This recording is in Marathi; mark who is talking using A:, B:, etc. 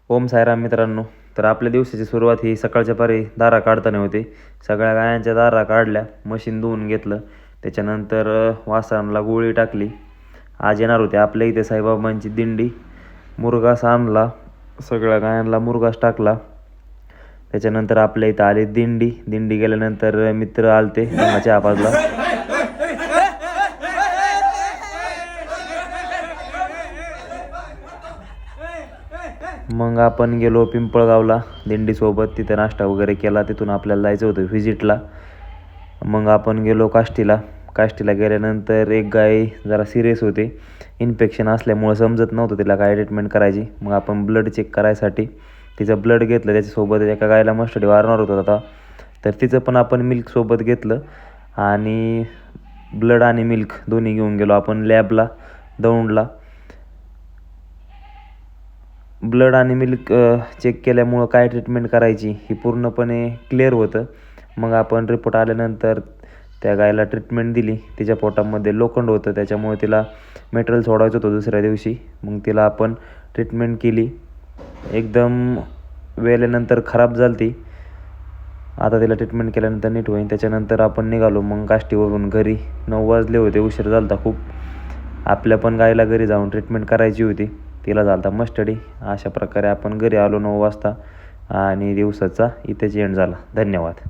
A: ओम साईराम मित्रांनो. तर आपल्या दिवसाची सुरुवात ही सकाळच्या पारी दारा काढताना होते. सगळ्या गायांच्या दारा काढल्या, मशीन धुवून घेतलं. त्याच्यानंतर वासरांना गोळी टाकली. आज येणार होते आपल्या इथे साईबाबांची दिंडी. मुरघास आणला, सगळ्या गायांना मुरघास टाकला. त्याच्यानंतर आपल्या इथं आली दिंडी गेल्यानंतर मित्र आलते, त्यांना चहा पाजला. मग आपण गेलो पिंपळगावला दिंडीसोबत. तिथे नाश्ता वगैरे केला. तिथून आपल्याला जायचं होतं व्हिजिटला. मग आपण गेलो काष्टीला गेल्यानंतर एक गाय जरा सिरियस होते. इन्फेक्शन असल्यामुळं समजत नव्हतं तिला काय ट्रीटमेंट करायची. मग आपण ब्लड चेक करायसाठी तिचं ब्लड घेतलं. त्याच्यासोबत एका गायला मस्टडी वारणार होतं आता, तर तिचं पण आपण मिल्कसोबत घेतलं आणि ब्लड आणि मिल्क दोन्ही घेऊन गेलो आपण लॅबला दौंडला. ब्लड आणि मिल्क चेक केल्यामुळं काय ट्रीटमेंट करायची ही पूर्णपणे क्लिअर होतं. मग आपण रिपोर्ट आल्यानंतर त्या गायला ट्रीटमेंट दिली. तिच्या पोटामध्ये लोखंड होतं, त्याच्यामुळे तिला मेटेरियल सोडायचं होतं दुसऱ्या दिवशी. मग तिला आपण ट्रीटमेंट केली. एकदम वेळेनंतर खराब झाली ती. आता तिला ट्रीटमेंट केल्यानंतर नीट होईल. त्याच्यानंतर आपण निघालो मग काष्टीवरून घरी. 9 वाजले होते, उशीर झाला होता खूप. आपल्या पण गायला घरी जाऊन ट्रीटमेंट करायची होती. तिला झाला होता मस्टडी. अशा प्रकारे आपण घरी आलो 9 वाजता आणि दिवसाचा इथेच एंड झाला. धन्यवाद.